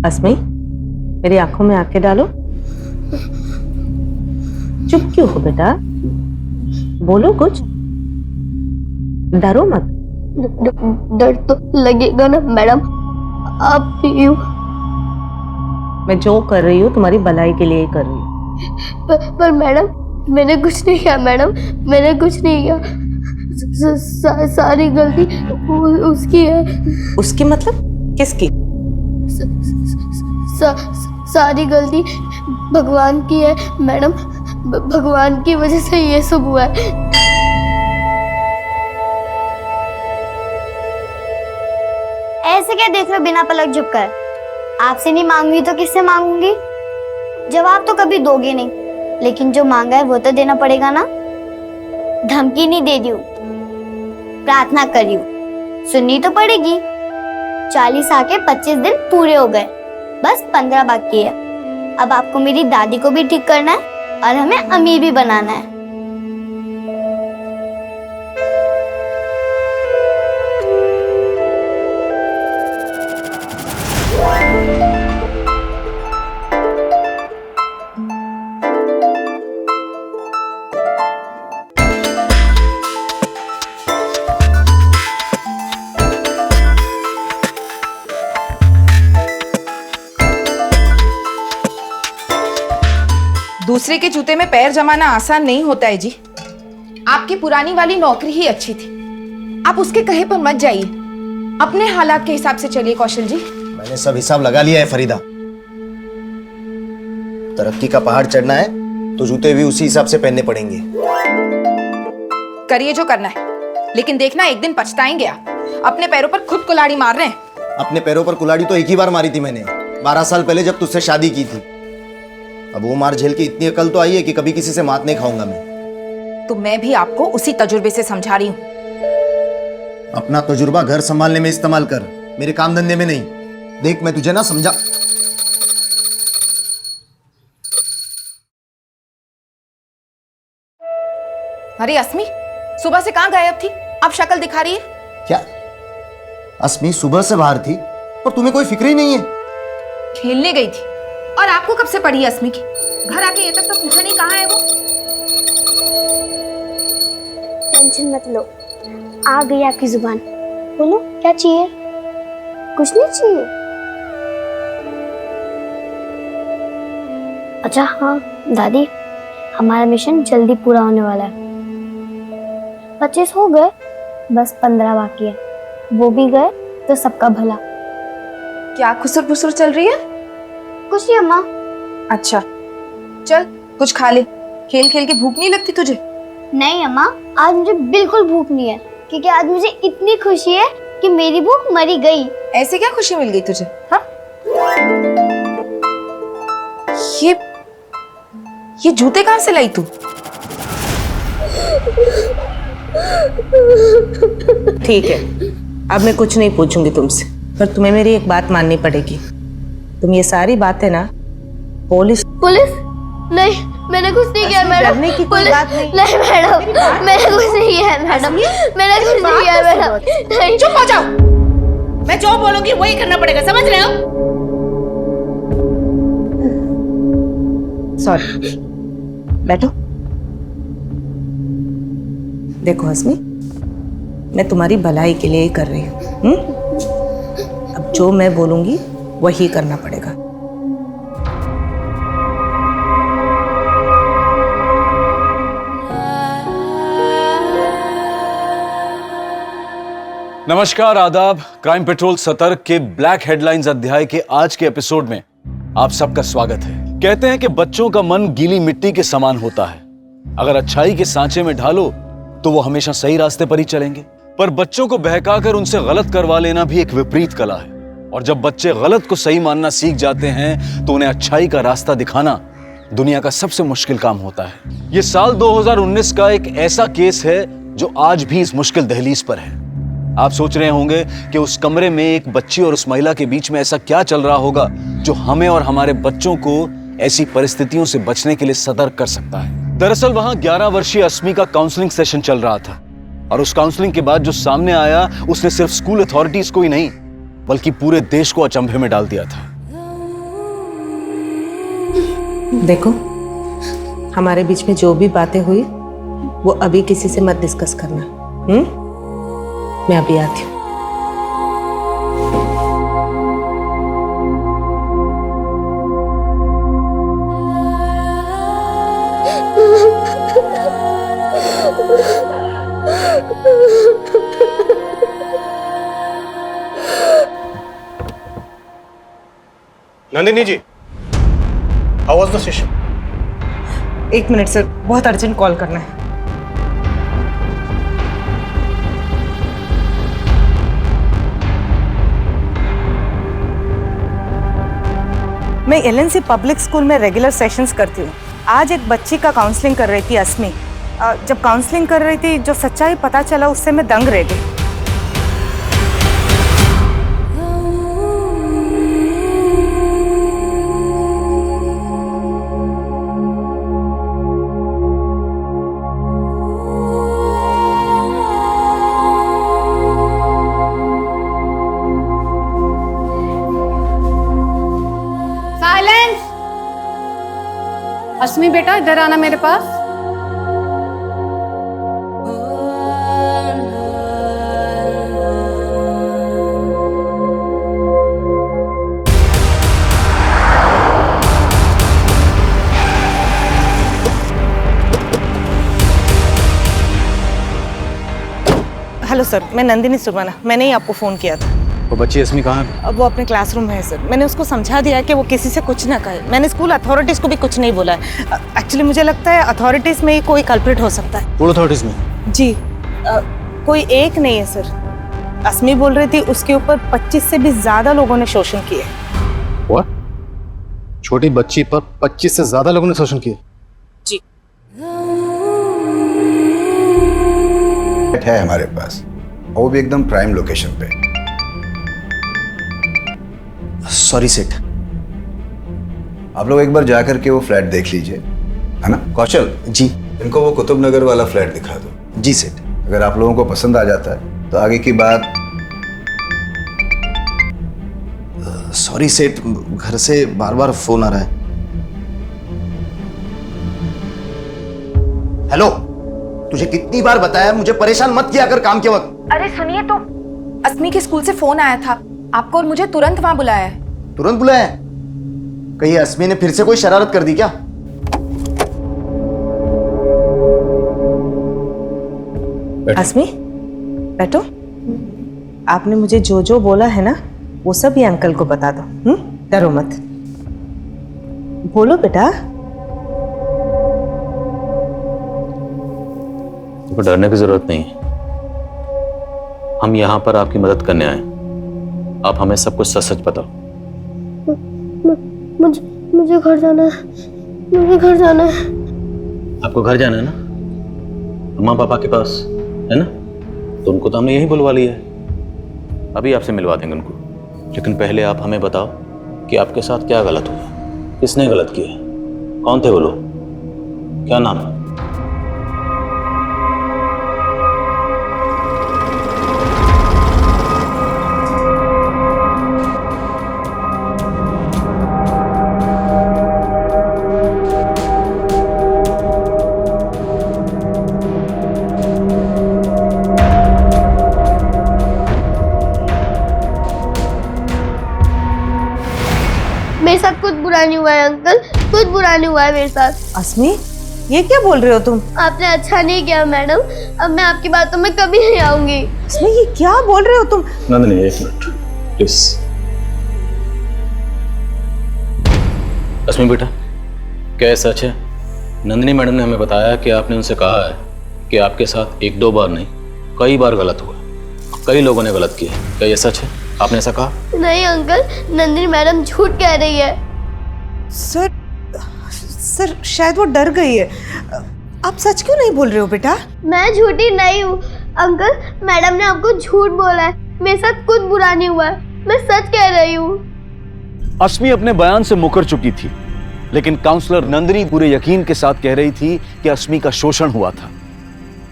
अस्मी, मेरी आंखों में आंखें डालो। चुप क्यों हो बेटा? बोलो कुछ, डरो मत। डर तो लगेगा ना मैडम, आप यूं। मैं जो कर रही हूँ तुम्हारी भलाई के लिए ही कर रही हूँ। पर मैडम, मैंने कुछ नहीं किया मैडम, मैंने कुछ नहीं किया। सारी गलती उसकी है। उसकी मतलब? किसकी? सारी गलती भगवान की है मैडम। भगवान की वजह से ये सब हुआ है। ऐसे क्या देख रहे हो बिना पलक झुककर? आपसे नहीं मांगूंगी तो किससे मांगूंगी? जवाब तो कभी दोगे नहीं, लेकिन जो मांगा है वो तो देना पड़ेगा ना। धमकी नहीं दे रही हूँ, प्रार्थना कर रही हूँ, सुननी तो पड़ेगी। 40 आके 25 दिन पूरे हो गए, बस 15 बाकी है। अब आपको मेरी दादी को भी ठीक करना है और हमें अमीर भी बनाना है। दूसरे के जूते में पैर जमाना आसान नहीं होता है जी। आपकी पुरानी वाली नौकरी ही अच्छी थी, आप उसके कहे पर मत जाइए, अपने हालात के हिसाब से चलिए कौशल जी। मैंने सब हिसाब लगा लिया है फरीदा। तरक्की का पहाड़ चढ़ना है तो जूते भी उसी हिसाब से पहनने पड़ेंगे। करिए जो करना है, लेकिन देखना एक दिन पछताएंगे आप। अपने पैरों पर खुद कुल्हाड़ी मार रहे हैं। अपने पैरों पर कुल्हाड़ी तो एक ही बार मारी थी मैंने, 12 साल पहले जब तुझसे शादी की थी। अब वो मार झेल के इतनी अकल तो आई है कि कभी किसी से मात नहीं खाऊंगा मैं। तो मैं भी आपको उसी तजुर्बे से समझा रही हूँ। अपना तजुर्बा घर संभालने में इस्तेमाल कर, मेरे काम धंधे में नहीं। देख मैं तुझे ना समझा। अरे अस्मी, सुबह से कहाँ गायब थी? अब शक्ल दिखा रही है। क्या अस्मी सुबह से बाहर थी और तुम्हें कोई फिक्र ही नहीं है? खेलने गई थी। और आपको कब से पड़ी है अस्मी की? घर आके ये तक तो पूछा नहीं कहाँ है वो। टेंशन मत लो, आ गई आपकी जुबान। बोलो क्या चाहिए? कुछ नहीं चाहिए? अच्छा हाँ दादी, हमारा मिशन जल्दी पूरा होने वाला है। 25 हो गए, बस 15 बाकी है। वो भी गए तो सबका भला। क्या खुसर फुसर चल रही है? कुछ नहीं अम्मा। अच्छा चल कुछ खा ले, खेल खेल के भूख नहीं लगती तुझे? नहीं अम्मा, आज मुझे बिल्कुल भूख नहीं है, क्योंकि आज मुझे इतनी खुशी है कि मेरी भूख मरी गई। ऐसे क्या खुशी मिल गई तुझे? हाँ? ये जूते कहाँ से लाई तू? ठीक है, अब मैं कुछ नहीं पूछूंगी तुमसे, पर तुम्हें मेरी एक बात माननी पड़ेगी। तुम ये सारी बातें ना पुलिस नहीं, मैंने कुछ नहीं किया मैडम। डरने की कोई बात नहीं। नहीं मैडम, मैंने कुछ नहीं किया मैडम, मैंने कुछ नहीं किया मैडम। नहीं, चुप हो जाओ, मैं जो बोलूंगी वही करना पड़ेगा, समझ रहे हो? सॉरी, बैठो। देखो अस्मी, मैं तुम्हारी भलाई के लिए ही कर रही हूँ। अब जो मैं बोलूंगी वही करना पड़ेगा। नमस्कार, आदाब। क्राइम पेट्रोल सतर्क के ब्लैक हेडलाइंस अध्याय के आज के एपिसोड में आप सबका स्वागत है। कहते हैं कि बच्चों का मन गीली मिट्टी के समान होता है। अगर अच्छाई के सांचे में ढालो तो वो हमेशा सही रास्ते पर ही चलेंगे, पर बच्चों को बहकाकर उनसे गलत करवा लेना भी एक विपरीत कला है। और जब बच्चे गलत को सही मानना सीख जाते हैं तो उन्हें अच्छाई का रास्ता दिखाना दुनिया का सबसे मुश्किल काम होता है। ये साल 2019 का एक ऐसा केस है जो आज भी इस मुश्किल दहलीज पर है। आप सोच रहे होंगे कि उस कमरे में एक बच्ची और उस महिला के बीच में ऐसा क्या चल रहा होगा जो हमें और हमारे बच्चों को ऐसी परिस्थितियों से बचने के लिए सतर्क कर सकता है। दरअसल वहां 11 वर्षीय अस्मी का काउंसलिंग सेशन चल रहा था और उस काउंसलिंग के बाद जो सामने आया उसने सिर्फ स्कूल अथॉरिटीज को ही नहीं बल्कि पूरे देश को अचंभे में डाल दिया था। देखो, हमारे बीच में जो भी बातें हुई वो अभी किसी से मत डिस्कस करना। मैं अभी आती हूँ। Nandini ji, how was the session? 1 minute sir, बहुत अर्जेंट कॉल करना है। मैं LNC पब्लिक स्कूल में रेगुलर सेशंस करती हूँ। आज एक बच्ची का काउंसलिंग कर रही थी अस्मी। जब काउंसलिंग कर रही थी, जो सच्चाई पता चला उससे मैं दंग रह गई। अस्मी बेटा, इधर आना मेरे पास। हेलो सर, मैं नंदिनी सुरवाना। मैंने ही आपको फ़ोन किया था। वो बच्ची अस्मी कहाँ है? अब वो अपने क्लासरूम में है सर। मैंने उसको समझा दिया कि वो किसी से कुछ ना कहे। मैंने स्कूल अथॉरिटीज़ को भी कुछ नहीं बोला है। एक्चुअली मुझे लगता है अथॉरिटीज़ में ही कोई कल्प्रिट हो सकता है। स्कूल अथॉरिटीज में? जी, कोई एक नहीं है सर। अस्मी बोल रही थी उसके ऊपर 25 से भी ज़्यादा लोगों ने शोषण किए। What? छोटी बच्ची पर 25 से ज्यादा लोगों ने शोषण किया? जी। है हमारे पास, वो भी एकदम प्राइम लोकेशन पे। सॉरी सेठ। आप लोग एक बार जाकर के वो फ्लैट देख लीजिए, है ना? कौशल जी। इनको वो कुतुब नगर वाला फ्लैट दिखा दो। जी सेठ। अगर आप लोगों को पसंद आ जाता है तो आगे की बात। सॉरी सेठ, घर से बार बार फोन आ रहा है। हेलो, तुझे कितनी बार बताया मुझे परेशान मत किया कर काम के वक्त। अरे सुनिए तो, अस्मी के स्कूल से फोन आया था आपको और मुझे तुरंत वहां बुलाया है। तुरंत बुलाया है? कहीं अस्मी ने फिर से कोई शरारत कर दी क्या? अस्मी, बैठो। आपने मुझे जो जो बोला है ना, वो सब ये अंकल को बता दो। डरो मत। बोलो बेटा। तो डरने की जरूरत नहीं है। हम यहाँ पर आपकी मदद करने आए। आप हमें सब कुछ सच सच बताओ। मुझे घर जाना है। मुझे घर जाना है। आपको घर जाना है ना? अम्मा पापा के पास है ना? तो उनको तो हमने यही बुलवा लिया है। अभी आपसे मिलवा देंगे उनको। लेकिन पहले आप हमें बताओ कि आपके साथ क्या गलत हुआ, किसने गलत किया, कौन थे वो लोग, क्या नाम है? मेरे साथ कुछ बुरा नहीं हुआ है अंकल, कुछ बुरा नहीं हुआ है मेरे साथ। अस्मी, ये क्या बोल रहे हो तुम? आपने अच्छा नहीं किया मैडम। अब मैं आपकी बातों में कभी नहीं आऊंगी। अस्मी, ये क्या बोल रहे हो तुम? नंदिनी, एक मिनट प्लीज। अस्मी बेटा, क्या ये सच है? नंदिनी मैडम ने हमें बताया कि आपने उनसे कहा है कि आपके साथ 1-2 बार नहीं, कई बार गलत हुआ, कई लोगों ने गलत किया। क्या ये सच है? आपने ऐसा कहा? नहीं अंकल, नंदिनी मैडम झूठ कह रही है। सर शायद वो डर गई है। आप सच क्यों नहीं बोल रहे हो बेटा? मैं झूठी नहीं हूँ अंकल, मैडम ने आपको झूठ बोला है। मेरे साथ कुछ बुरा नहीं हुआ है, मैं सच कह रही हूँ। अस्मी अपने बयान से मुकर चुकी थी, लेकिन काउंसलर नंदिनी पूरे यकीन के साथ कह रही थी कि अस्मी का शोषण हुआ था।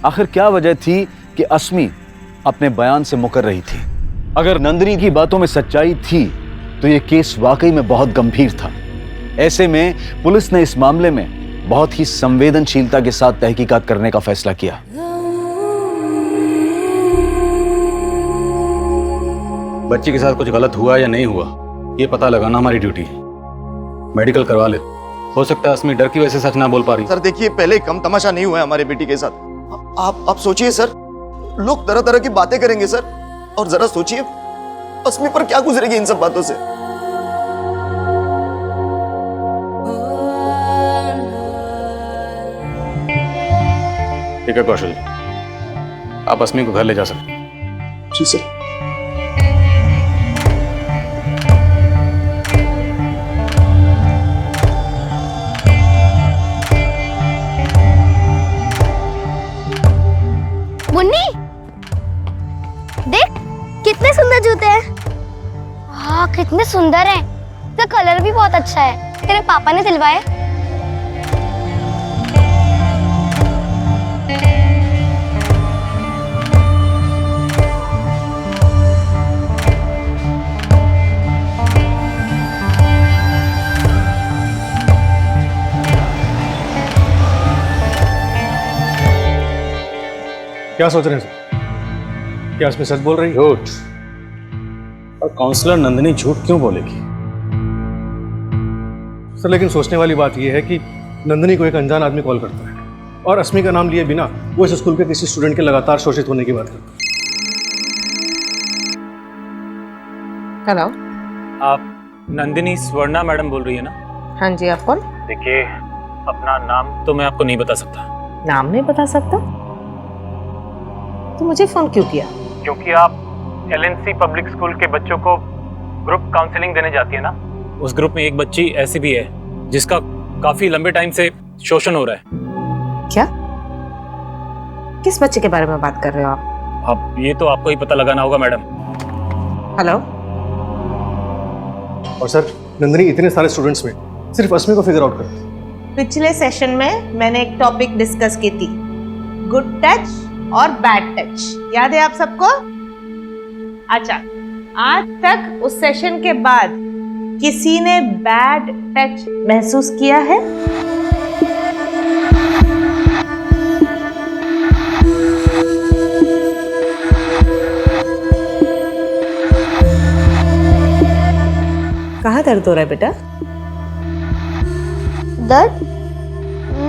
आखिर क्या वजह थी कि अस्मी अपने बयान से मुकर रही थी? अगर नंदिनी की बातों में सच्चाई थी तो यह केस वाकई में बहुत गंभीर था। ऐसे में पुलिस ने इस मामले में बहुत ही संवेदनशीलता के साथ तहकीकात करने का फैसला किया। बच्ची के साथ कुछ गलत हुआ या नहीं हुआ, ये पता लगाना हमारी ड्यूटी है। मेडिकल करवा ले। हो सकता है अस्मी डर की वजह से सच ना बोल पा रही। सर देखिए, पहले कम तमाशा नहीं हुआ है हमारे बेटी के साथ। आप सोचिए सर, लोग तरह तरह की बातें करेंगे सर, और जरा सोचिए अस्मी पर क्या गुजरेगी इन सब बातों से। ठीक है कौशल, आप अस्मी को घर ले जा सकते हैं। जी सर। मुन्नी, देख कितने सुंदर जूते हैं। हाँ कितने सुंदर हैं। इसका कलर भी बहुत अच्छा है। तेरे पापा ने सिलवाए? क्या सोच रहे हैं सर? क्या इसमें सच बोल रही है? झूठ। और काउंसलर नंदिनी झूठ क्यों बोलेगी? सर लेकिन सोचने वाली बात यह है कि नंदिनी को एक अनजान आदमी कॉल करता है और अस्मी का नाम लिए बिना वो इस स्कूल के किसी स्टूडेंट के लगातार शोषित होने की बात करता है। हेलो। आप नंदिनी स्वर्णा मैडम बोल रही है ना? हाँ जी, आप कौन? देखिए, अपना नाम तो मैं आपको नहीं बता सकता। नाम नहीं बता सकता? तो मुझे फोन क्यों किया? क्योंकि आप LNC पब्लिक स्कूल के बच्चों को ग्रुप काउंसलिंग देने जाती है ना। उस ग्रुप में एक बच्ची ऐसी भी है जिसका काफी लंबे टाइम से शोषण हो रहा है। क्या? किस बच्चे के बारे में बात कर रहे हो आप? अब ये तो आपको ही पता लगाना होगा मैडम। हेलो। और सर नंदिनी इतने सारे स्टूडेंट्स में सिर्फ अस्मी को फिगर आउट करती है। पिछले सेशन में मैंने एक टॉपिक डिस्कस की थी, गुड टच और बैड टच। याद है आप सबको? अच्छा, आज तक उस सेशन के बाद किसी ने बैड टच महसूस किया है? कहाँ दर्द हो रहा है बेटा? दर्द?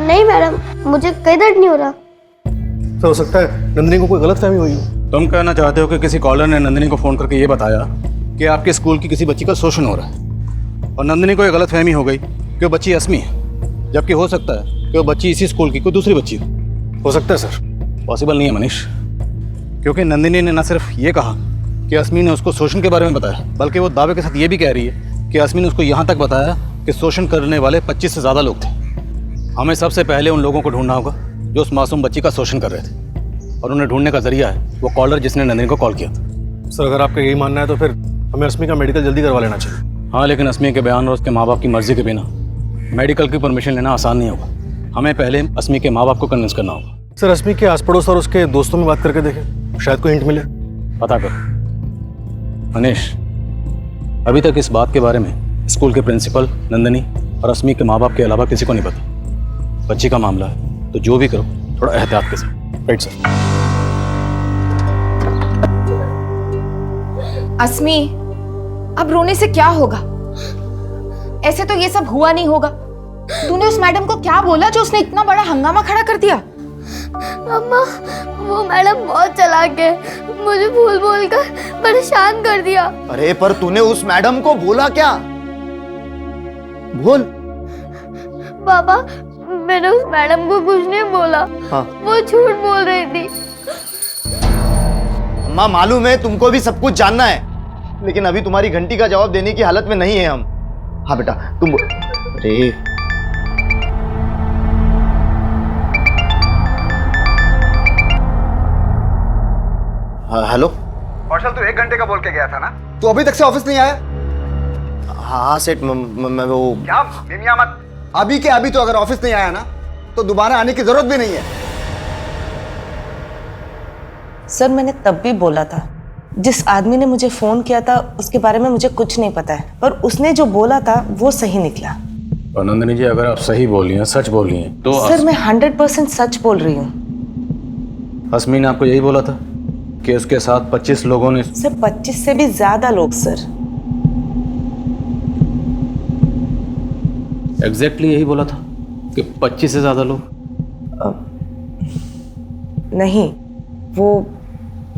नहीं मैडम, मुझे कहीं दर्द नहीं हो रहा। तो हो सकता है नंदिनी को कोई गलतफहमी हुई हो। तुम कहना चाहते हो कि किसी कॉलर ने नंदिनी को फोन करके ये बताया कि आपके स्कूल की किसी बच्ची का शोषण हो रहा है और नंदिनी को ये गलतफहमी हो गई कि वो बच्ची अस्मी है, जबकि हो सकता है कि वो बच्ची इसी स्कूल की कोई दूसरी बच्ची हो सकता है सर। पॉसिबल नहीं है मनीष, क्योंकि नंदिनी ने न सिर्फ ये कहा कि अस्मी ने उसको शोषण के बारे में बताया, बल्कि वो दावे के साथ ये भी कह रही है कि अस्मी ने उसको यहाँ तक बताया कि शोषण करने वाले 25 से ज़्यादा लोग थे। हमें सबसे पहले उन लोगों को ढूंढना होगा जो उस मासूम बच्ची का शोषण कर रहे थे, और उन्हें ढूंढने का जरिया है वो कॉलर जिसने नंदिनी को कॉल किया था। सर अगर आपका यही मानना है तो फिर हमें अस्मी का मेडिकल जल्दी करवा लेना चाहिए। हाँ, लेकिन अस्मी के बयान और उसके माँ बाप की मर्जी के बिना मेडिकल की परमिशन लेना आसान नहीं होगा। हमें पहले अस्मी के माँ बाप को कन्विंस करना होगा। सर अस्मी के आस पड़ोस और उसके दोस्तों में बात करके देखें, शायद कोई हिंट मिले। पता कर मनीष, अभी तक इस बात के बारे में स्कूल के प्रिंसिपल, नंदिनी और अस्मी के माँ बाप के अलावा किसी को नहीं पता। बच्ची का मामला है तो जो भी करो थोड़ा एहतियात के साथ। Right sir. अस्मी, अब रोने से क्या होगा? ऐसे तो ये सब हुआ नहीं होगा। तूने उस मैडम को क्या बोला जो उसने इतना बड़ा हंगामा खड़ा कर दिया? अम्मा, वो मैडम बहुत चालाक है, मुझे भूल बोल कर परेशान कर दिया। अरे पर तूने उस मैडम को बोला क्या? बोल। पापा, मैंने उस मैडम को कुछ नहीं बोला। हाँ। वो झूठ बोल रही थी। अम्मा मालूम है तुमको भी सब कुछ जानना है, लेकिन अभी तुम्हारी घंटी का जवाब देने की हालत में नहीं है हम। हाँ बेटा तुम अरे हेलो कौशल, तू 1 घंटे का बोल के गया था ना? तू अभी तक से ऑफिस नहीं आया? हाँ सेठ, मैं वो क्या मिमिया मत। अभी के अभी तो अगर ऑफिस नहीं आया ना तो दोबारा आने की जरूरत भी नहीं है। सर मैंने तब भी बोला था, जिस आदमी ने मुझे फोन किया था उसके बारे में मुझे कुछ नहीं पता है, पर उसने जो बोला था वो सही निकला। और नंदिनी जी, अगर आप सही बोल रही हैं, सच बोल रही हैं, तो सर मैं 100% सच बोल रही हूँ। अस्मी ने आपको यही बोला था कि उसके साथ 25 लोगों ने? सर 25 से भी ज्यादा लोग सर। एग्जैक्टली यही बोला था कि 25 से ज्यादा लोग? नहीं, वो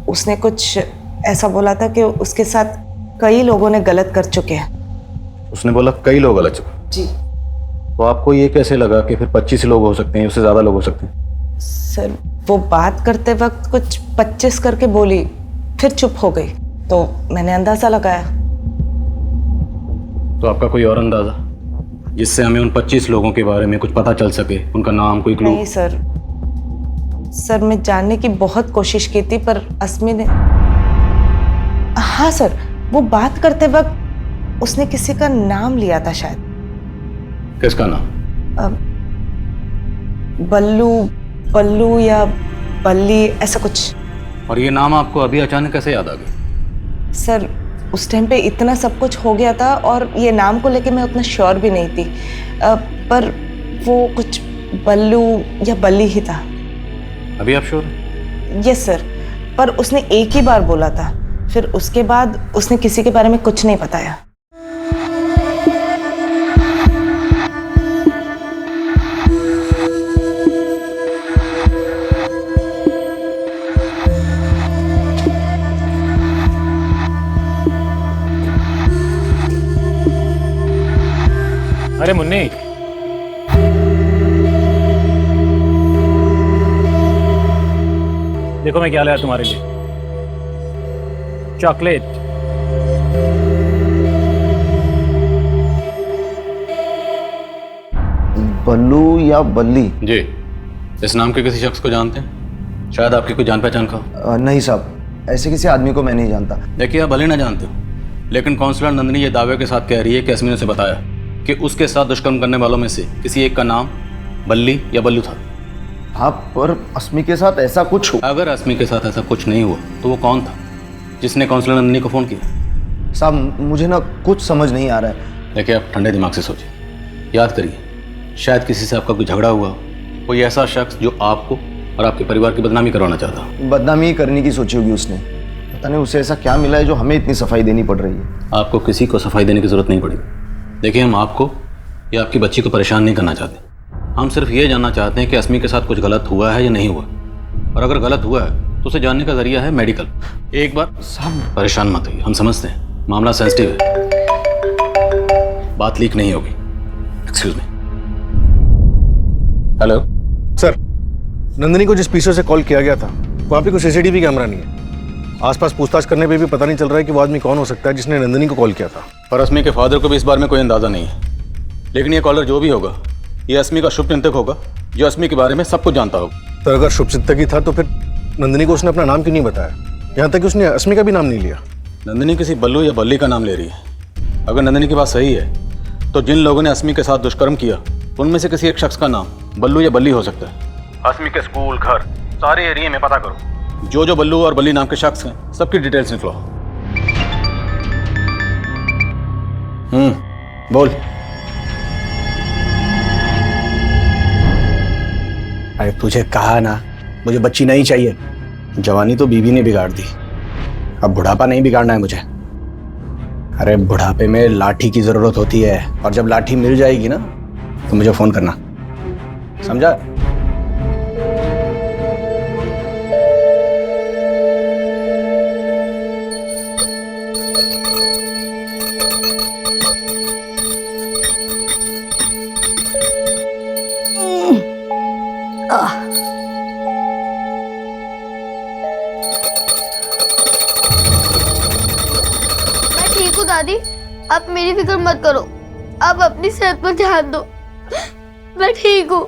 उसने कुछ ऐसा बोला था कि उसके साथ कई लोगों ने गलत कर चुके हैं। उसने बोला कई लोग गलत चुके? जी। तो आपको ये कैसे लगा कि फिर 25 लोग हो सकते हैं, उससे ज्यादा लोग हो सकते हैं? सर वो बात करते वक्त कुछ 25 करके बोली, फिर चुप हो गई, तो मैंने अंदाजा लगाया। तो आपका कोई और अंदाजा जिससे हमें उन 25 लोगों के बारे में कुछ पता चल सके, उनका नाम, कोई क्लू? नहीं सर मैं जानने की बहुत कोशिश की थी, पर अस्मी ने, हाँ सर, वो बात करते वक्त उसने किसी का नाम लिया था शायद। किसका नाम? बल्लू या बल्ली, ऐसा कुछ। और ये नाम आपको अभी अचानक कैसे याद आ गया? सर उस टाइम पे इतना सब कुछ हो गया था और ये नाम को लेके मैं उतना श्योर भी नहीं थी, पर वो कुछ बल्लू या बल्ली ही था। अभी आप श्योर? यस सर, पर उसने एक ही बार बोला था, फिर उसके बाद उसने किसी के बारे में कुछ नहीं बताया। अरे मुन्नी, देखो मैं क्या लाया तुम्हारे लिए, चॉकलेट। बल्लू या बल्ली? जी, इस नाम के किसी शख्स को जानते हैं? शायद आपकी कोई जान पहचान का? नहीं साहब, ऐसे किसी आदमी को मैं नहीं जानता। देखिए, आप भले ना जानते हो, लेकिन काउंसलर नंदिनी ये दावे के साथ कह रही है कि अस्मी ने उसे बताया कि उसके साथ दुष्कर्म करने वालों में से किसी एक का नाम बल्ली या बल्लू था। हाँ, पर अस्मी के साथ ऐसा कुछ हुआ? अगर अस्मी के साथ ऐसा कुछ नहीं हुआ तो वो कौन था जिसने काउंसलर नंदिनी को फ़ोन किया? साहब मुझे ना कुछ समझ नहीं आ रहा है। देखिए, आप ठंडे दिमाग से सोचिए, याद करिए, शायद किसी से आपका कोई झगड़ा हुआ, कोई ऐसा शख्स जो आपको और आपके परिवार की बदनामी करवाना चाहता हो। बदनामी करने की सोची होगी उसने, पता नहीं उसे ऐसा क्या मिला है जो हमें इतनी सफाई देनी पड़ रही है। आपको किसी को सफाई देने की जरूरत नहीं पड़ेगी। देखिए, हम आपको या आपकी बच्ची को परेशान नहीं करना चाहते, हम सिर्फ ये जानना चाहते हैं कि अस्मी के साथ कुछ गलत हुआ है या नहीं हुआ, और अगर गलत हुआ है तो उसे जानने का जरिया है मेडिकल। एक बार साहब परेशान मत होइए, हम समझते हैं मामला सेंसिटिव है, बात लीक नहीं होगी। Excuse me. Hello sir, Nandini को जिस पीछे से कॉल किया गया था वहाँ पे कोई सीसीटीवी कैमरा नहीं है। आसपास पूछताछ करने पे भी पता नहीं चल रहा है कि वो आदमी कौन हो सकता है जिसने नंदिनी को कॉल किया था। और अस्मी के फादर को भी इस बारे में कोई अंदाज़ा नहीं है, लेकिन ये कॉलर जो भी होगा ये अस्मी का शुभचिंतक होगा जो अस्मी के बारे में सब कुछ जानता होगा। तो अगर शुभचिंतक ही था तो फिर नंदिनी को उसने अपना नाम क्यों नहीं बताया? यहाँ तक कि उसने अस्मी का भी नाम नहीं लिया। नंदिनी किसी बल्लू या बल्ली का नाम ले रही है। अगर नंदिनी की बात सही है तो जिन लोगों ने अस्मी के साथ दुष्कर्म किया उनमें से किसी एक शख्स का नाम बल्लू या बल्ली हो सकता है। अस्मी के स्कूल, घर, सारे एरिया में पता करो, जो बल्लू और बल्ली नाम के शख्स हैं सबकी डिटेल्स निकलो। बोल। अरे तुझे कहा ना, मुझे बच्ची नहीं चाहिए। जवानी तो बीवी ने बिगाड़ दी, अब बुढ़ापा नहीं बिगाड़ना है मुझे। अरे बुढ़ापे में लाठी की जरूरत होती है, और जब लाठी मिल जाएगी ना तो मुझे फोन करना, समझा? मैं ठीक हूँ दादी, आप मेरी फिक्र मत करो, आप अपनी सेहत पर ध्यान दो, मैं ठीक हूँ।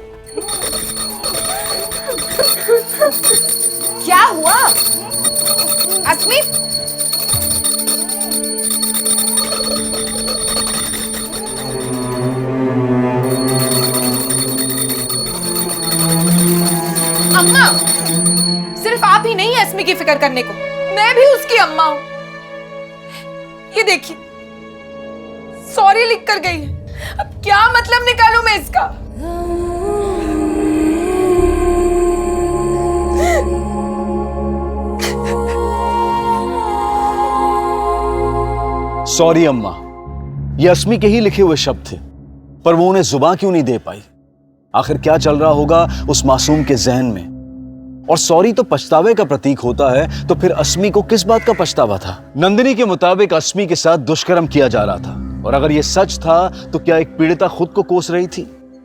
क्या हुआ अस्मी? अम्मा, सिर्फ आप ही नहीं है अस्मी की फिक्र करने को, मैं भी उसकी अम्मा हूं। ये देखिए, सॉरी लिख कर गई है। अब क्या मतलब निकालूं मैं इसका? सॉरी अम्मा, ये अस्मी के ही लिखे हुए शब्द थे, पर वो उन्हें जुबान क्यों नहीं दे पाई? आखिर क्या चल रहा होगा उस मासूम के जहन में? और सॉरी तो पछतावे का प्रतीक होता है, तो फिर अस्मी को किस बात का पछतावा था? नंदिनी के मुताबिक अस्मी के साथ दुष्कर्म किया जा रहा था, और अगर ये सच था तो क्या एक पीड़िता खुद को कोस रही थी?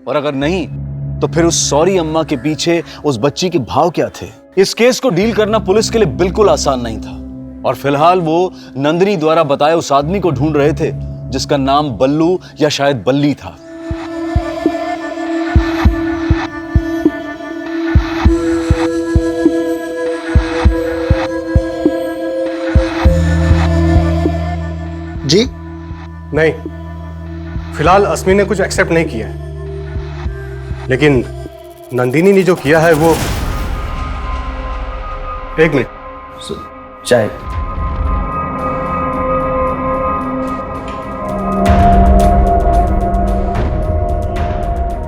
और अगर नहीं, तो फिर उस सॉरी अम्मा के पीछे उस बच्ची के भाव क्या थे? इस केस को डील करना पुलिस के लिए बिल्कुल आसान नहीं था, और फिलहाल वो नंदिनी द्वारा बताए उस आदमी को ढूंढ रहे थे जिसका नाम बल्लू या शायद बल्ली था। जी नहीं, फिलहाल अस्मी ने कुछ एक्सेप्ट नहीं किया है, लेकिन नंदिनी ने जो किया है वो। एक मिनट, चाय।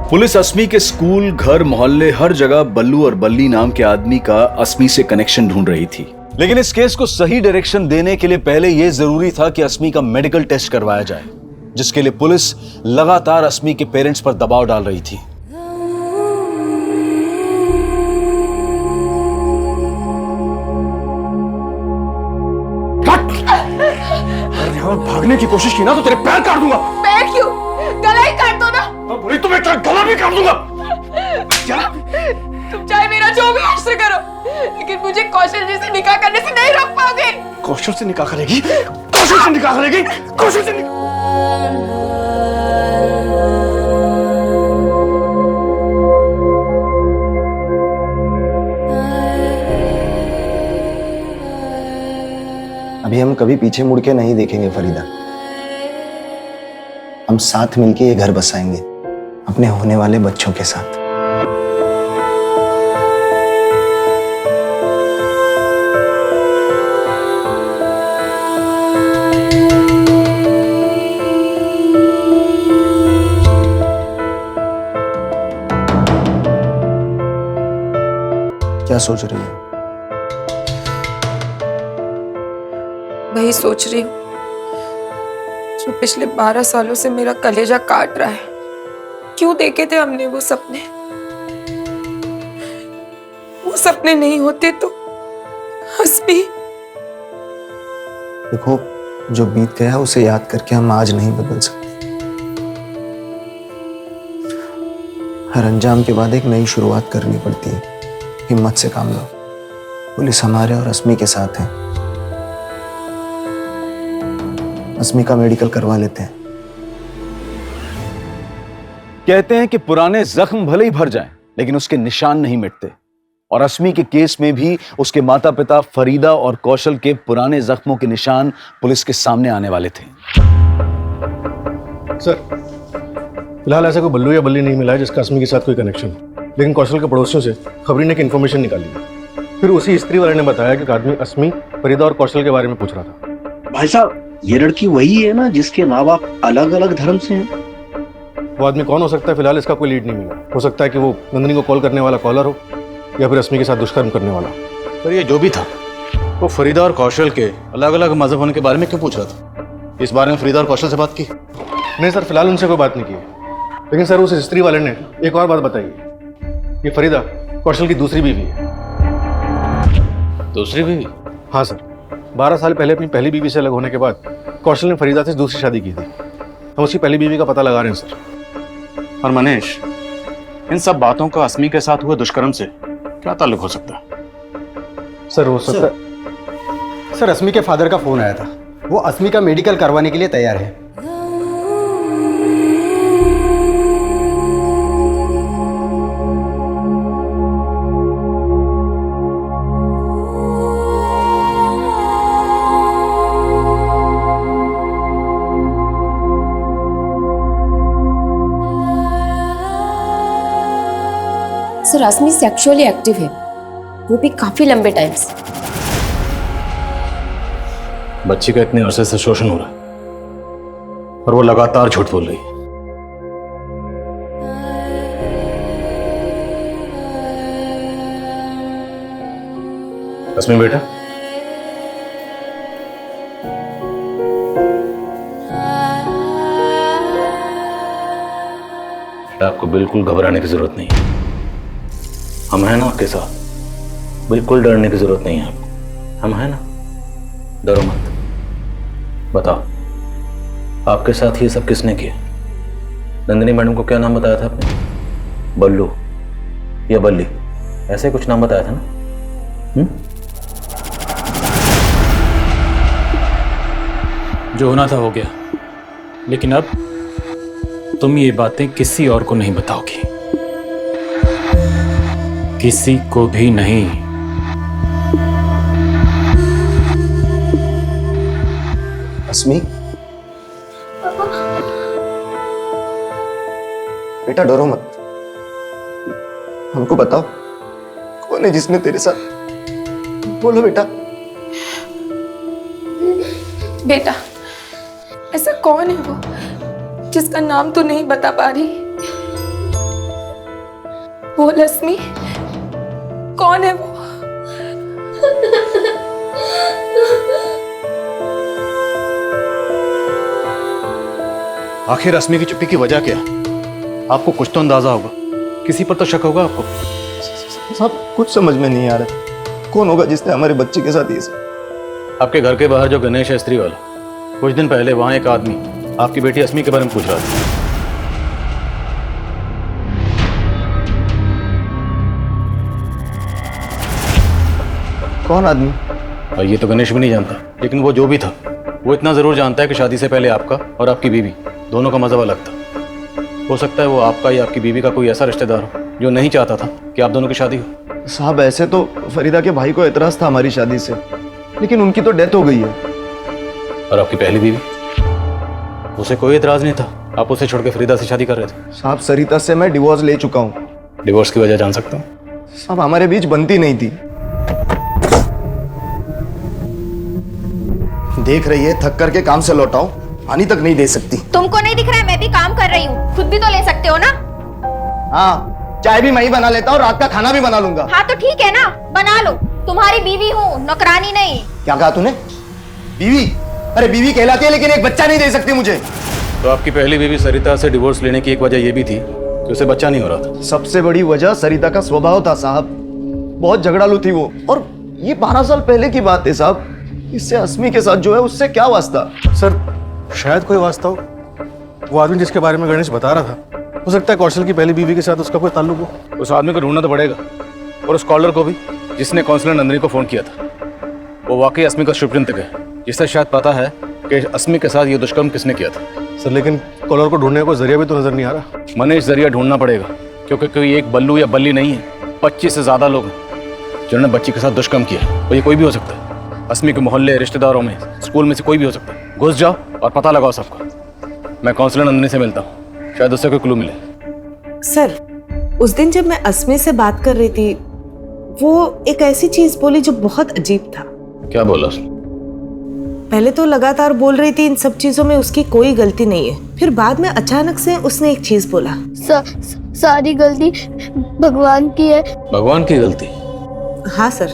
पुलिस अस्मी के स्कूल, घर, मोहल्ले, हर जगह बल्लू और बल्ली नाम के आदमी का अस्मी से कनेक्शन ढूंढ रही थी। लेकिन इस केस को सही डायरेक्शन देने के लिए पहले यह जरूरी था कि अस्मी का मेडिकल टेस्ट करवाया जाए, जिसके लिए पुलिस लगातार अस्मी के पेरेंट्स पर दबाव डाल रही थी। भागने की कोशिश की ना तो तेरे पैर काट दूंगा। पैर क्यों? गला ही काट दो ना। और बुरी तो मैं तेरा गला भी काट दूंगा। तुम चाहे मेरा जो भी आश्रय करो, लेकिन मुझे कौशल जी से निकाह करने से नहीं रोक पाओगे। कौशल से निकाह करेगी? कौशल से निकाह करेगी? कौशल से अभी हम कभी पीछे मुड़ के नहीं देखेंगे फरीदा। हम साथ मिलके ये घर बसाएंगे अपने होने वाले बच्चों के साथ। क्या सोच रही है? वही सोच रही हूँ जो पिछले 12 सालों से मेरा कलेजा काट रहा है। क्यों देखे थे हमने वो सपने? वो सपने नहीं होते तो हस्बी। देखो, जो बीत गया उसे याद करके हम आज नहीं बदल सकते। हर अंजाम के बाद एक नई शुरुआत करनी पड़ती है। हिम्मत से काम लो। पुलिस हमारे और अस्मी के साथ है। अस्मी का मेडिकल करवा लेते हैं। कहते हैं कि पुराने जख्म भले ही भर जाएं, लेकिन उसके निशान नहीं मिटते। और अस्मी के केस में भी उसके माता पिता फरीदा और कौशल के पुराने जख्मों के निशान पुलिस के सामने आने वाले थे। सर, फिलहाल ऐसा कोई बल्लू या बल्ली नहीं मिला है जिसका अस्मी के साथ कोई कनेक्शन हो, लेकिन कौशल के पड़ोसियों से खबरी ने एक इन्फॉर्मेशन निकाली। फिर उसी स्त्री वाले ने बताया कि एक आदमी अस्मी, फरीदा और कौशल के बारे में पूछ रहा था। भाई साहब, ये लड़की वही है ना जिसके माँ बाप अलग अलग धर्म से हैं? वो आदमी कौन हो सकता है, फिलहाल इसका कोई लीड नहीं मिला। हो सकता है कि वो नंदिनी को कॉल करने वाला कॉलर हो, या फिर अस्मी के साथ दुष्कर्म करने वाला। पर ये जो भी था, वो फरीदा और कौशल के अलग अलग मजहब होने के बारे में क्यों पूछ रहा था? इस बारे में फरीदा और कौशल से बात की? नहीं सर, फिलहाल उनसे कोई बात नहीं की। लेकिन सर, उस स्त्री वाले ने एक और बात बताई। ये फरीदा कौशल की दूसरी बीवी है। दूसरी बीवी? हाँ सर, 12 साल पहले अपनी पहली बीवी से अलग होने के बाद कौशल ने फरीदा से दूसरी शादी की थी। हम उसकी पहली बीवी का पता लगा रहे हैं सर। और मनीष, इन सब बातों का अस्मी के साथ हुए दुष्कर्म से क्या ताल्लुक हो सकता है? सर, हो सकता है। सर, अस्मी के फादर का फोन आया था। वो अस्मी का मेडिकल करवाने के लिए तैयार है। सर, अस्मी सेक्सुअली एक्टिव है, वो भी काफी लंबे टाइम से। बच्ची का इतने अरसे से शोषण हो रहा है और वो लगातार झूठ बोल रही है। अस्मी बेटा, आपको बिल्कुल घबराने की जरूरत नहीं है। हम हैं ना आपके साथ, बिल्कुल डरने की जरूरत नहीं है आपको। हम हैं ना, डरो मत। बताओ, आपके साथ ये सब किसने किया? नंदिनी मैडम को क्या नाम बताया था आपने? बल्लू या बल्ली, ऐसे कुछ नाम बताया था ना? जो होना था हो गया, लेकिन अब तुम ये बातें किसी और को नहीं बताओगी, किसी को भी नहीं। अस्मी, बेटा डरो मत, हमको बताओ कौन है जिसने तेरे साथ, बोलो बेटा। बेटा, ऐसा कौन है वो जिसका नाम तो नहीं बता पा रही? बोल अस्मी, कौन है वो? आखिर अस्मी की चुप्पी की वजह क्या? आपको कुछ तो अंदाजा होगा, किसी पर तो शक होगा आपको। साहब कुछ समझ में नहीं आ रहा, कौन होगा जिसने हमारे बच्चे के साथ ये सब? आपके घर के बाहर जो गणेश है स्त्री वाला, कुछ दिन पहले वहां एक आदमी आपकी बेटी अस्मी के बारे में पूछ रहा था। कौन आदमी? और ये तो गणेश भी नहीं जानता, लेकिन वो जो भी था वो इतना जरूर जानता है कि शादी से पहले आपका और आपकी बीवी दोनों का मजहब अलग था। हो सकता है वो आपका या आपकी बीवी का कोई ऐसा रिश्तेदार हो जो नहीं चाहता था कि आप दोनों की शादी हो। साहब ऐसे तो फरीदा के भाई को एतराज था हमारी शादी से, लेकिन उनकी तो डेथ हो गई है। और आपकी पहली बीवी, उसे कोई एतराज नहीं था, आप उसे छोड़ के फरीदा से शादी कर रहे थे। साहब सरिता से मैं डिवोर्स ले चुका हूँ। डिवोर्स की वजह जान सकता हूँ? साहब हमारे बीच बनती नहीं थी। देख रही है, थक करके काम से लौटाओ, पानी तक नहीं दे सकती। तुमको नहीं दिख रहा है मैं भी काम कर रही हूँ, खुद भी तो ले सकते हो ना। हाँ, चाय भी मैं ही बना लेता हूँ, रात का खाना भी बना लूंगा। हाँ तो ठीक है ना, बना लो, तुम्हारी बीवी हूँ, नौकरानी नहीं। क्या कहा तूने? बीवी? अरे बीवी कहलाती है लेकिन एक बच्चा नहीं दे सकती मुझे। तो आपकी पहली बीवी सरिता से डिवोर्स लेने की एक वजह यह भी थी कि उसे बच्चा नहीं हो रहा था। सबसे बड़ी वजह सरिता का स्वभाव था साहब, बहुत झगड़ालू थी वो, और ये 12 साल पहले की बात है साहब। इससे अस्मी के साथ जो है उससे क्या वास्ता? सर शायद कोई वास्ता हो, वो आदमी जिसके बारे में गणेश बता रहा था, हो सकता है कौशल की पहली बीवी के साथ उसका कोई ताल्लुक हो। उस आदमी को ढूंढना तो पड़ेगा, और उस कॉलर को भी जिसने काउंसलर नंदिनी को फोन किया था। वो वाकई अस्मी का शुभचिंतक है, जिससे शायद पता है कि अस्मी के साथ ये दुष्कर्म किसने किया था। सर लेकिन कॉलर को ढूंढने का कोई जरिया भी तो नजर नहीं आ रहा। मनीष, जरिया ढूंढना पड़ेगा, क्योंकि कोई एक बल्लू या बल्ली नहीं है, 25 से ज्यादा लोग हैं जिन्होंने बच्ची के साथ दुष्कर्म किया। और ये कोई भी हो सकता है, अस्मी के मोहल्ले, रिश्तेदारों में, स्कूल में से कोई भी हो सकता है। घुस जाओ और पता लगाओ सबका। मैं काउंसलर नंदिनी से मिलता हूँ, शायद उससे कोई क्लू मिले। सर, उस दिन जब मैं अस्मी से बात कर रही थी, वो एक ऐसी चीज बोली जो बहुत अजीब था। क्या बोला उसने? पहले तो लगातार बोल रही थी इन सब चीजों में उसकी कोई गलती नहीं है, फिर बाद में अचानक से उसने एक चीज बोला, सारी गलती भगवान की है। भगवान की गलती? हाँ सर,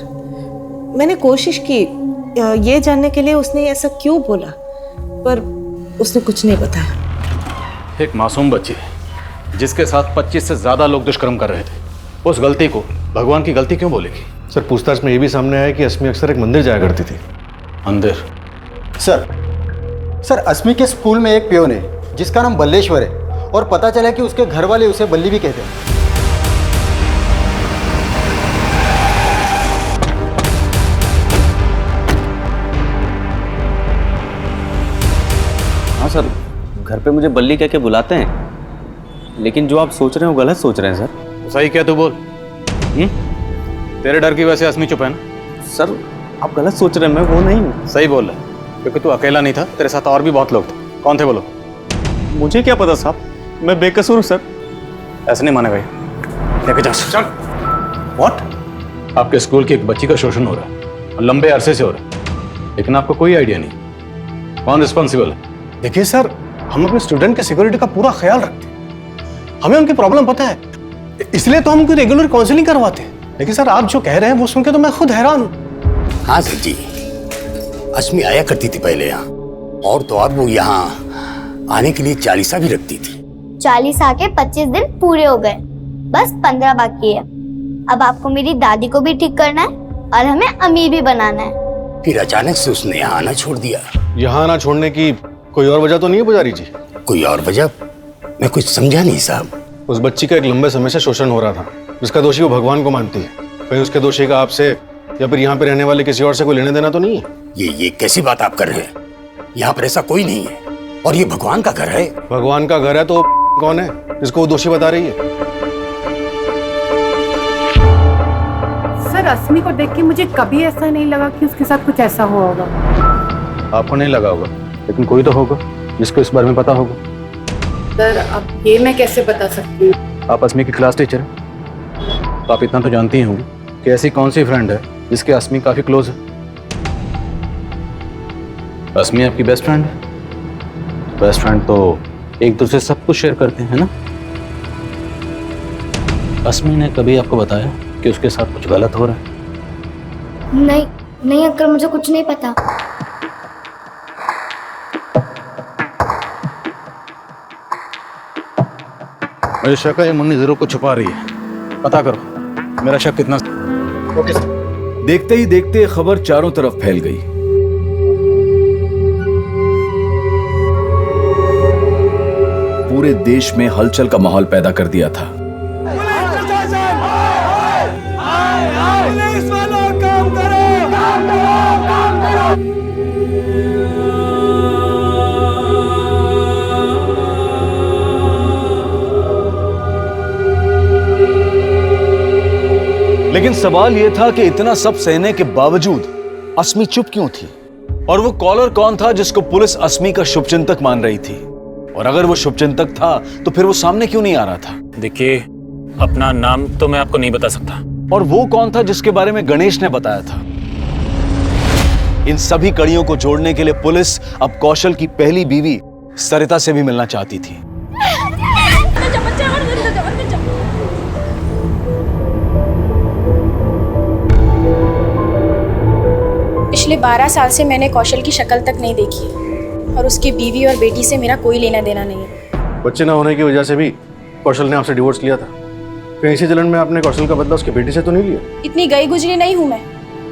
मैंने कोशिश की ये जानने के लिए उसने ऐसा क्यों बोला, पर उसने कुछ नहीं बताया। एक मासूम बच्ची जिसके साथ 25 से ज्यादा लोग दुष्कर्म कर रहे थे, उस गलती को भगवान की गलती क्यों बोलेगी? सर पूछताछ में ये भी सामने आया कि अस्मी अक्सर एक मंदिर जाया करती थी। मंदिर? सर अस्मी के स्कूल में एक पियोन है जिसका नाम बल्लेश्वर है, और पता चला कि उसके घर वाले उसे बल्ली भी कहते हैं। हाँ सर, घर पे मुझे बल्ली कह के बुलाते हैं, लेकिन जो आप सोच रहे हो गलत सोच रहे हैं सर। सही क्या तू बोल? तेरे डर की वजह से अस्मी चुप है ना? सर आप गलत सोच रहे हैं, मैं वो नहीं हूँ। सही बोल रहा है, क्योंकि तू अकेला नहीं था, तेरे साथ और भी बहुत लोग थे। कौन थे बोलो? मुझे क्या पता साहब, मैं बेकसूर हूँ सर। ऐसे नहीं मानेगा ये, लेके जा। चल। व्हाट? आपके स्कूल की एक बच्ची का शोषण हो रहा है, और लंबे अरसे से हो रहा है, लेकिन आपको कोई आइडिया नहीं। कौन रिस्पॉन्सिबल है? देखिए सर, हम अपने स्टूडेंट के सिक्योरिटी का पूरा ख्याल रखते हैं, हमें उनकी प्रॉब्लम पता है, इसलिए तो हम उनकी रेगुलर काउंसलिंग करवाते हैं। लेकिन सर आप जो कह रहे हैं वो सुन के तो मैं खुद हैरान हूँ। हाँ सर जी, अस्मी आया करती थी पहले यहाँ, और तो और वो यहाँ आने के लिए 40 भी रखती थी। 40 आके 25 दिन पूरे हो गए, बस 15 बाकी है। अब आपको मेरी दादी को भी ठीक करना है और हमें अमीर भी बनाना है। फिर अचानक से उसने यहाँ आना छोड़ दिया। यहाँ आना छोड़ने की कोई और वजह तो नहीं है पुजारी जी? कोई और वजह? मैं कुछ समझा नहीं साहब। उस बच्ची का एक लंबे समय से शोषण हो रहा था, जिसका दोषी वो भगवान को मानती है। कहीं उसके दोषी का आपसे या फिर यहाँ पे रहने वाले किसी और से कोई लेने देना तो नहीं है? ये कैसी बात आप कर रहे हैं? यहाँ पर ऐसा कोई नहीं है, और ये भगवान का घर है। भगवान का घर है तो कौन है जिसको वो दोषी बता रही है? सर, अस्मी को देख के मुझे कभी ऐसा नहीं लगा कि उसके साथ कुछ ऐसा हुआ होगा। आपको नहीं लगा होगा, लेकिन कोई तो होगा जिसको इस बारे में पता होगा। सर, अब ये मैं कैसे बता सकती हूँ? आप अस्मी की क्लास टीचर हैं, तो आप इतना तो जानती ही होंगी कि ऐसी कौन सी फ्रेंड है जिसके अस्मी काफी क्लोज है। अस्मी आपकी बेस्ट फ्रेंड है। बेस्ट फ्रेंड तो एक दूसरे से सब कुछ शेयर करते हैं ना। अस्मी ने कभी आपको बताया कि उसके साथ कुछ गलत हो रहा है? नहीं नहीं अंकल, मुझे कुछ नहीं पता। मुझे शक है ये मुन्नी जरूर कुछ छुपा रही है। पता करो मेरा शक कितना। Okay sir. देखते ही देखते खबर चारों तरफ फैल गई। पूरे देश में हलचल का माहौल पैदा कर दिया था। लेकिन सवाल यह था कि इतना सब सहने के बावजूद अस्मी चुप क्यों थी? और वो कॉलर कौन था जिसको पुलिस अस्मी का शुभचिंतक मान रही थी? और अगर वो शुभचिंतक था तो फिर वो सामने क्यों नहीं आ रहा था? देखिए, अपना नाम तो मैं आपको नहीं बता सकता। और वो कौन था जिसके बारे में गणेश ने बताया था? इन सभी कड़ियों को जोड़ने के लिए पुलिस अब कौशल की पहली बीवी सरिता से भी मिलना चाहती थी। पिछले 12 साल से मैंने कौशल की शक्ल तक नहीं देखी, और उसकी बीवी और बेटी से मेरा कोई लेना देना नहीं है। बच्चे ना होने की वजह से भी कौशल ने आपसे डिवोर्स लिया था। कहीं इसी जलन में आपने कौशल का बदला उसकी बेटी से तो नहीं लिया? इतनी गई गुजरी नहीं हूँ मैं।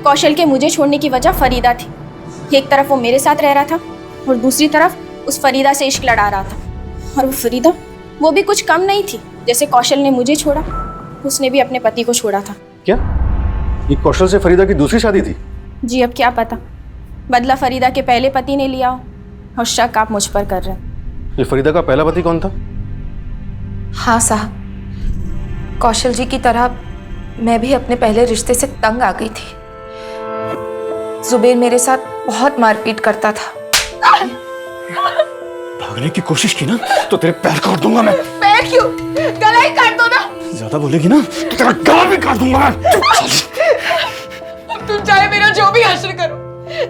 कौशल के मुझे छोड़ने की वजह फरीदा थी। एक तरफ वो मेरे साथ रह रहा था और दूसरी तरफ उस फरीदा से इश्क लड़ा रहा था। और वो फरीदा, वो भी कुछ कम नहीं थी। जैसे कौशल ने मुझे छोड़ा, उसने भी अपने पति को छोड़ा था। क्या ये कौशल से फरीदा की दूसरी शादी थी? जी, अब क्या पता, बदला फरीदा के पहले पति ने लिया हो, और शक आप मुझ पर कर रहे हैं। ये फरीदा का पहला पति कौन था? हाँ साहब, कौशल जी की तरह मैं भी अपने पहले रिश्ते से तंग आ गई थी। जुबेर मेरे साथ बहुत मारपीट करता था। भागने की कोशिश की ना तो तेरे पैर काट दूंगा मैं। पैर क्यों? गला ही काट दो ना। ज्यादा बोलेगी ना तो तेरा गला भी काट दूंगा मैं। तुम चाहे मेरा जो भी हासिल करो,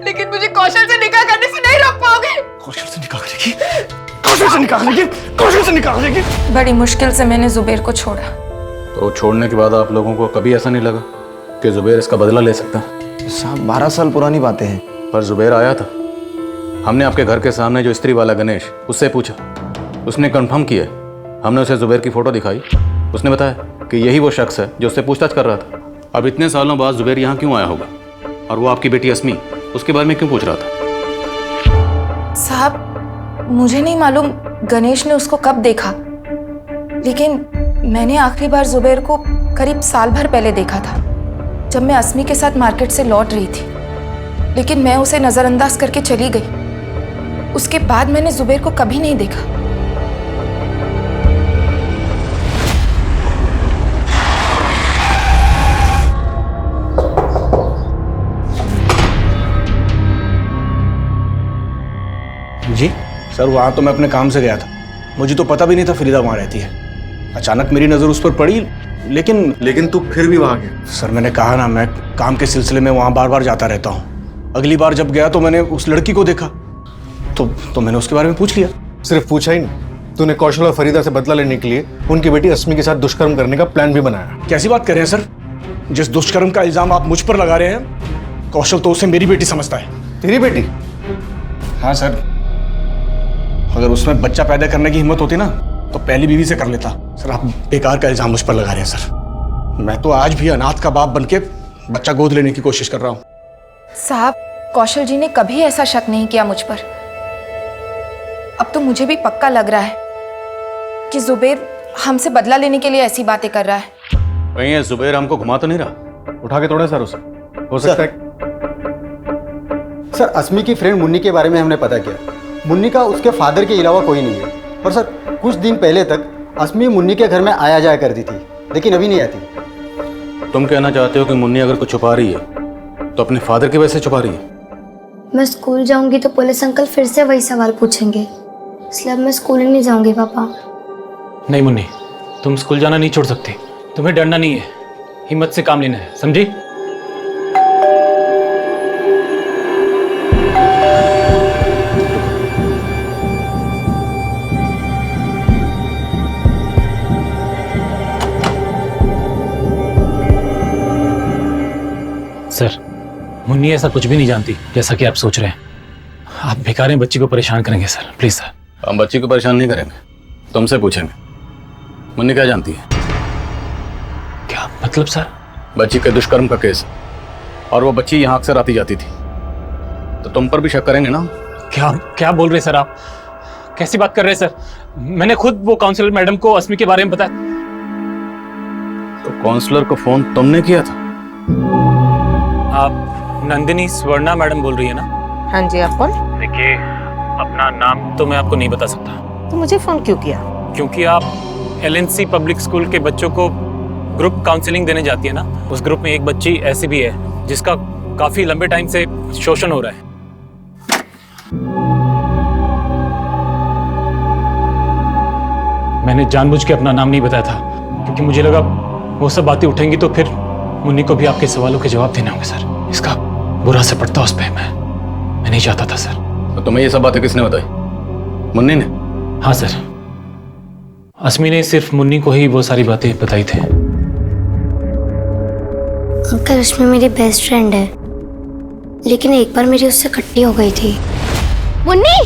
लेकिन मुझे कौशल से निकाह करने से नहीं रोक पाओगे। कौशल से निकाह करेगी? कौशल से निकाह करेगी? कौशल से निकाह करेगी? बड़ी मुश्किल से मैंने जुबेर को छोड़ा। तो छोड़ने के बाद आप लोगों को कभी ऐसा नहीं लगा कि जुबेर इसका बदला ले सकता? साहब 12 साल पुरानी बातें हैं। पर जुबेर आया था। हमने आपके घर के सामने जो स्त्री वाला गणेश, उससे पूछा, उसने कंफर्म किया। हमने उसे जुबेर की फोटो दिखाई, उसने बताया कि यही वो शख्स है जो उससे पूछताछ कर रहा था। अब इतने सालों बाद जुबेर यहाँ क्यों आया होगा? और वो आपकी बेटी अस्मी, उसके बारे में क्यों पूछ रहा था? साहब, मुझे नहीं मालूम गणेश ने उसको कब देखा, लेकिन मैंने आखिरी बार जुबेर को करीब साल भर पहले देखा था, जब मैं अस्मी के साथ मार्केट से लौट रही थी। लेकिन मैं उसे नजरअंदाज करके चली गई। उसके बाद मैंने जुबेर को कभी नहीं देखा। जी सर, वहाँ तो मैं अपने काम से गया था। मुझे तो पता भी नहीं था फरीदा वहाँ रहती है। अचानक मेरी नज़र उस पर पड़ी, लेकिन तू फिर भी वहाँ गया? सर, मैंने कहा ना, मैं काम के सिलसिले में वहाँ बार बार जाता रहता हूँ। अगली बार जब गया तो मैंने उस लड़की को देखा, तो मैंने उसके बारे में पूछ लिया। सिर्फ पूछा ही नहीं, तूने कौशल और फरीदा से बदला लेने के लिए उनकी बेटी अस्मी के साथ दुष्कर्म करने का प्लान भी बनाया। कैसी बात कर रहे हैं सर? जिस दुष्कर्म का इल्जाम आप मुझ पर लगा रहे हैं, कौशल तो उसे मेरी बेटी समझता है। तेरी बेटी? हाँ सर, अगर उसमें बच्चा पैदा करने की हिम्मत होती ना तो पहली बीवी से कर लेता। सर आप बेकार का इल्जाम मुझ पर लगा रहे हैं सर। मैं तो आज भी अनाथ का बाप बनके बच्चा गोद लेने की कोशिश कर रहा हूँ। साहब, कौशल जी ने कभी ऐसा शक नहीं किया मुझ पर। अब तो मुझे भी पक्का लग रहा है कि जुबैर हमसे बदला लेने के लिए ऐसी बातें कर रहा है। कहीं ये जुबैर हमको घुमा तो नहीं रहा? उठा के तोड़े सर उसे, हो सकता है। सर अस्मी की फ्रेंड मुन्नी के बारे में हमने पता किया। मुन्नी का उसके फादर के अलावा कोई नहीं है। और सर कुछ दिन पहले तक अस्मी मुन्नी के घर में आया जाया करती थी, लेकिन अभी नहीं आती। तुम कहना चाहते हो कि मुन्नी अगर कुछ छुपा रही है तो अपने फादर की वजह से छुपा रही है? मैं स्कूल जाऊंगी तो पुलिस अंकल फिर से वही सवाल पूछेंगे, इसलिए अब मैं स्कूल ही नहीं जाऊंगी पापा। नहीं मुन्नी, तुम स्कूल जाना नहीं छोड़ सकती। तुम्हें डरना नहीं है, हिम्मत से काम लेना है, समझी? सर, मुन्नी ऐसा कुछ भी नहीं जानती जैसा कि आप सोच रहे हैं। आप बेकार में बच्ची को परेशान करेंगे सर, प्लीज सर। हम बच्ची को परेशान नहीं करेंगे, तुमसे पूछेंगे मुन्नी क्या जानती है। क्या मतलब सर? बच्ची के दुष्कर्म का केस, और वो बच्ची यहाँ अक्सर आती जाती थी, तो तुम पर भी शक करेंगे ना? क्या क्या बोल रहे सर आप? कैसी बात कर रहे हैं सर? मैंने खुद वो काउंसलर मैडम को अस्मी के बारे में बताया। तो काउंसलर को फोन तुमने किया था? आप नंदिनी स्वर्णा मैडम बोल रही है ना? हाँ जी, आप कौन? देखिए, अपना नाम तो मैं आपको नहीं बता सकता। तो मुझे फोन क्यों किया? क्योंकि आप एलएनसी पब्लिक स्कूल के बच्चों को ग्रुप काउंसलिंग देने जाती है ना। उस ग्रुप में एक बच्ची ऐसी भी है जिसका काफी लंबे टाइम से शोषण हो रहा है। मैंने जानबूझ के अपना नाम नहीं बताया था क्योंकि मुझे लगा वो सब बातें उठेंगी तो फिर मुन्नी को भी आपके सवालों के जवाब देने होंगे सर। इसका बुरा असर पड़ता उस पर। मैं नहीं चाहता था सर। तो तुम्हें ये सब बातें किसने बताई? मुन्नी ने? हाँ सर, अस्मी ने सिर्फ मुन्नी को ही वो सारी बातें बताई थी। अंकल अस्मी मेरी बेस्ट फ्रेंड है, लेकिन एक बार मेरी उससे खट्टी हो गई थी। मुन्नी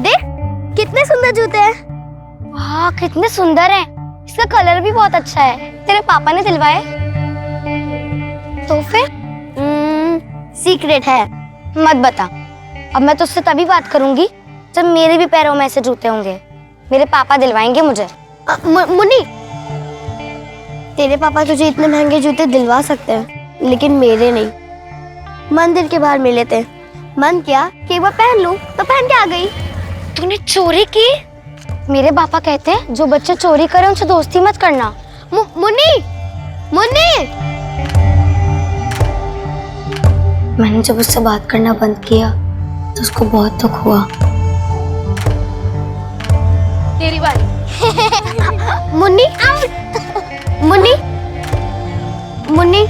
देख कितने सुंदर जूते हैं। वाह कितने सुंदर हैं। इसका कलर भी बहुत अच्छा है। तेरे पापा ने दिलवाए? तो फिर सीक्रेट है, मत बता। अब मैं तुझसे तभी बात करूंगी जब मेरे भी पैरों में ऐसे जूते होंगे। मेरे पापा दिलवाएंगे मुझे। मुन्नी, तेरे पापा तुझे इतने महंगे जूते दिलवा सकते हैं, लेकिन मेरे नहीं। मंदिर के बाहर मिले थे, मन किया कि एक बार पहन लूं, तो पहन के आ गई। तूने चोरी की? मेरे पापा कहते हैं जो बच्चे चोरी करें उनसे दोस्ती मत करना। मुन्नी, मुन्नी! मैंने जब उससे बात करना बंद किया तो उसको बहुत दुख हुआ। तेरी बारी। मुन्नी, मुन्नी, मुन्नी,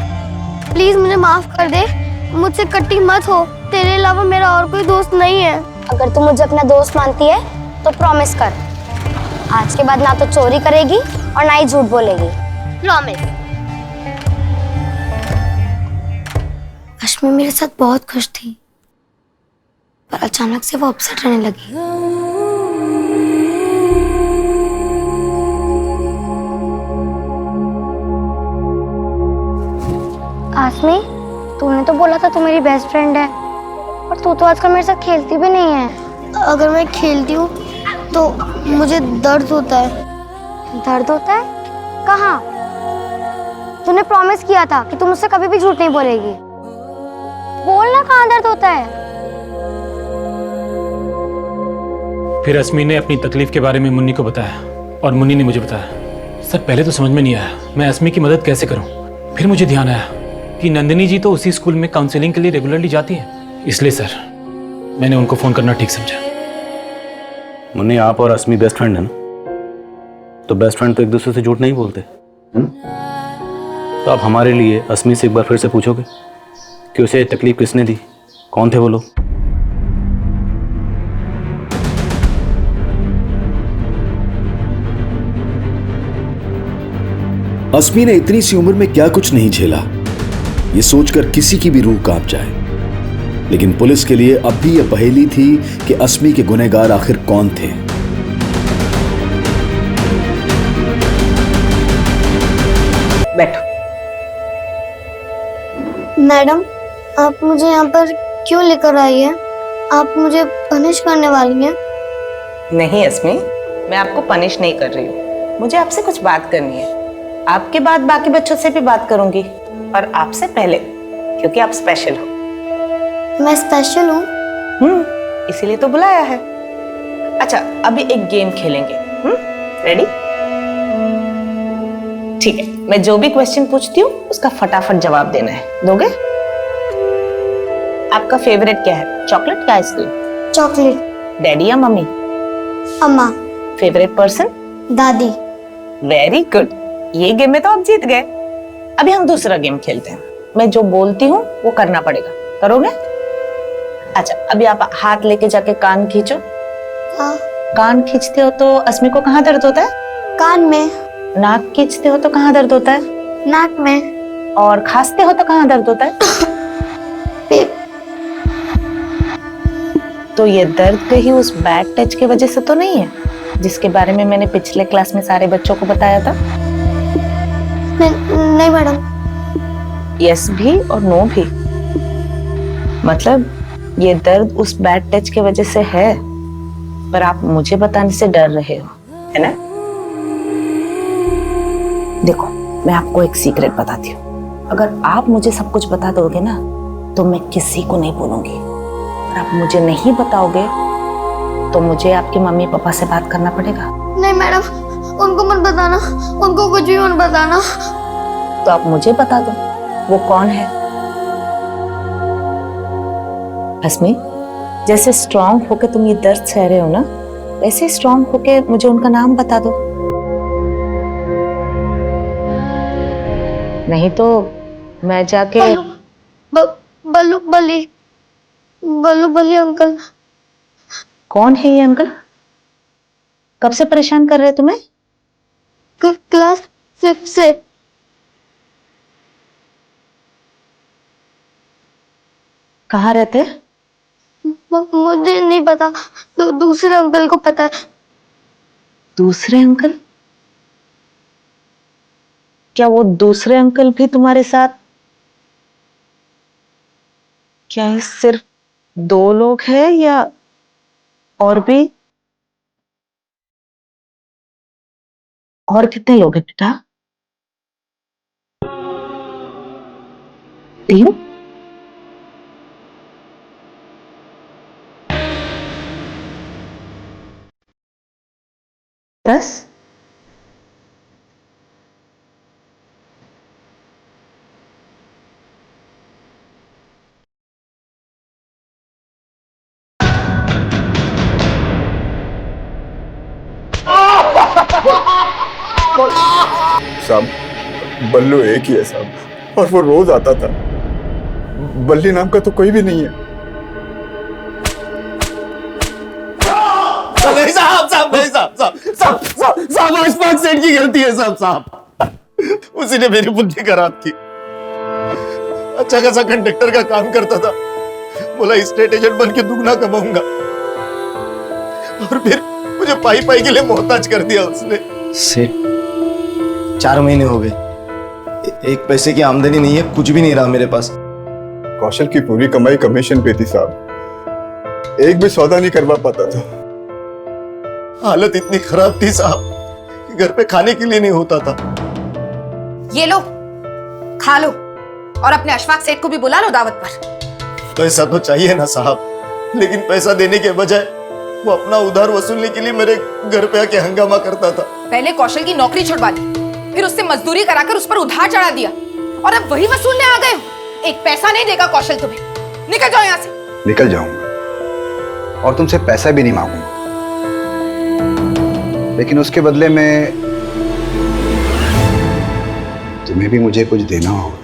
प्लीज मुझे माफ कर दे। मुझसे कट्टी मत हो। तेरे अलावा मेरा और कोई दोस्त नहीं है। अगर तू मुझे अपना दोस्त मानती है तो प्रॉमिस कर, आज के बाद ना तो चोरी करेगी और ना ही झूठ बोलेगी। प्रॉमिस। अश्मी मेरे साथ बहुत खुश थी, पर अचानक से वो अपसेट रहने लगी। आसमी, तूने तो बोला था तू मेरी बेस्ट फ्रेंड है, पर तू तो आजकल मेरे साथ खेलती भी नहीं है। अगर मैं खेलती हूँ तो मुझे दर्द होता है। दर्द होता है? कहाँ? तूने प्रॉमिस किया था कि तू मुझसे कभी भी झूठ नहीं बोलेगी। बोलना, कहाँ दर्द होता है? फिर अस्मी ने अपनी तकलीफ के बारे में मुन्नी को बताया और मुन्नी ने मुझे बताया। सर पहले तो समझ में नहीं आया मैं अस्मी की मदद कैसे करूं। फिर मुझे ध्यान आया कि नंदिनी जी तो उसी स्कूल में काउंसलिंग के लिए रेगुलरली जाती हैं, इसलिए सर मैंने उनको फोन करना ठीक समझा। मुन्नी, आप और अस्मी बेस्ट फ्रेंड है ना? तो बेस्ट फ्रेंड तो एक दूसरे से झूठ नहीं बोलते, है ना? तो आप हमारे लिए अस्मी से एक बार फिर से पूछोगे कि उसे तकलीफ किसने दी, कौन थे वो लोग? अस्मी ने इतनी सी उम्र में क्या कुछ नहीं झेला, ये सोचकर किसी की भी रूह कांप जाए। लेकिन पुलिस के लिए अब भी यह पहेली थी कि अस्मी के गुनहगार आखिर कौन थे। बैठो। मैडम, आप मुझे यहाँ पर क्यों लेकर आई है? आप मुझे पनिश करने वाली हैं? नहीं अस्मी, मैं आपको पनिश नहीं कर रही हूँ। मुझे आपसे कुछ बात करनी है। आपके बाद बाकी बच्चों से भी बात करूंगी, पर आपसे पहले, क्योंकि आप स्पेशल हो। मैं स्पेशल हूँ? इसीलिए तो बुलाया है। अच्छा, अभी एक गेम खेलेंगे। रेडी? ठीक है, मैं जो भी क्वेश्चन पूछती हूँ उसका फटाफट जवाब देना है। दोगे? आपका फेवरेट क्या है, चॉकलेट या आइसक्रीम? चॉकलेट। डैडी या मम्मी? अम्मा। Favourite person? दादी। वेरी गुड, ये गेम में तो आप जीत गए। अभी हम दूसरा गेम खेलते हैं। मैं जो बोलती हूँ वो करना पड़ेगा, करोगे? अच्छा, अभी आप हाथ लेके जाके कान खींचो। हाँ। कान खींचते हो तो अस्मी को कहाँ दर्द होता है? कान में। नाक खींचते हो तो कहाँ दर्द होता है? नाक में। और खांसते हो तो कहाँ दर्द होता है? पेट। तो ये दर्द कहीं उस बैड टच की वजह से तो नहीं है जिसके बारे में मैंने पिछले क्लास में सारे बच्चों को बताया था? नहीं मैडम। यस भी और नो भी। मतलब ये दर्द उस बैड टच की वजह से है, पर आप मुझे बताने से डर रहे हो, है ना? देखो, मैं आपको एक सीक्रेट बताती हूँ। अगर आप मुझे सब कुछ बता दोगे ना, तो मैं किसी को नहीं बोलूंगी। और आप मुझे नहीं बताओगे तो मुझे आपके मम्मी पापा से बात करना पड़ेगा। नहीं मैडम, उनको मत बताना, उनको कुछ भी मत बताना। तो आप मुझे बता दो, वो कौन है? अस्मी, जैसे स्ट्रांग होके तुम ये दर्द सह रहे हो ना, वैसे स्ट्रांग होके मुझे उनका नाम बता दो। नहीं तो मैं जाके बल्लू बली, बल्लू बली अंकल। कौन है ये अंकल? कब से परेशान कर रहे हैं तुम्हें? क्लास 5 से। कहाँ रहते हैं? मुझे नहीं पता, तो दूसरे अंकल को पता है। दूसरे अंकल? क्या वो दूसरे अंकल भी तुम्हारे साथ? क्या ये सिर्फ 2 लोग हैं या और भी? और कितने लोग हैं बेटा? 3? दस? साहब, बल्लू एक ही है साहब, और वो रोज आता था। बल्ली नाम का तो कोई भी नहीं है। नहीं साहब, साहब नहीं साहब, साहब साहब साहब साहब अशफाक सेठ की गलती है साहब। साहब उसी ने मेरी बुद्धि खराब की। अच्छा खासा कंडक्टर का काम करता था, बोला स्टेट एजेंट बन के दुगना कमाऊंगा, और फिर मुझे पाई पाई के लिए मोहताज कर दिया उसने। सेठ 4 महीने हो गए, एक पैसे की आमदनी नहीं है, कुछ भी नहीं रहा मेरे पास। कौशल की पूरी कमाई कमीशन पे थी साहब, एक भी सौदा नहीं करवा पाता था। हालत इतनी खराब थी साहब कि घर पे खाने के लिए नहीं होता था। ये लो, खा लो, और अपने अशफाक सेठ को भी बुला लो दावत पर। पैसा तो चाहिए ना साहब, लेकिन पैसा देने के बजाय वो अपना उधार वसूलने के लिए मेरे घर पे आके हंगामा करता था। पहले कौशल की नौकरी छुड़वा दी, फिर उससे मजदूरी कराकर उस पर उधार चढ़ा दिया, और अब वही वसूलने आ गए हो। एक पैसा नहीं देगा कौशल तुम्हें। निकल जाओ यहाँ से। निकल जाऊंगा और तुमसे पैसा भी नहीं मांगूंगा, लेकिन उसके बदले में तुम्हें भी मुझे कुछ देना होगा।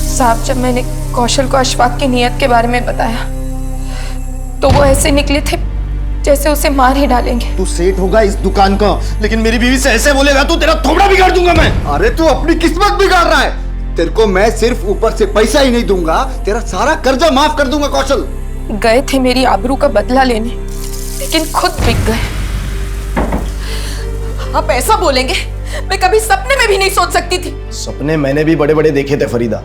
साहब, जब मैंने कौशल को अशफाक की नियत के बारे में बताया तो वो ऐसे निकले थे जैसे उसे मार ही डालेंगे। तू सेठ होगा इस दुकान का, लेकिन मेरी बीवी से ऐसे बोलेगा तो तेरा थोबड़ा बिगाड़ दूंगा मैं। अरे तू अपनी किस्मत बिगाड़ रहा है। तेरे को मैं सिर्फ ऊपर से पैसा ही नहीं दूंगा, तेरा सारा कर्जा माफ कर दूंगा कौशल। गए थे मेरी आबरू का बदला लेने, लेकिन खुद बिक गए। आप ऐसा बोलेंगे? मैं कभी सपने में भी नहीं सोच सकती थी। सपने मैंने भी बड़े बड़े देखे थे फरीदा,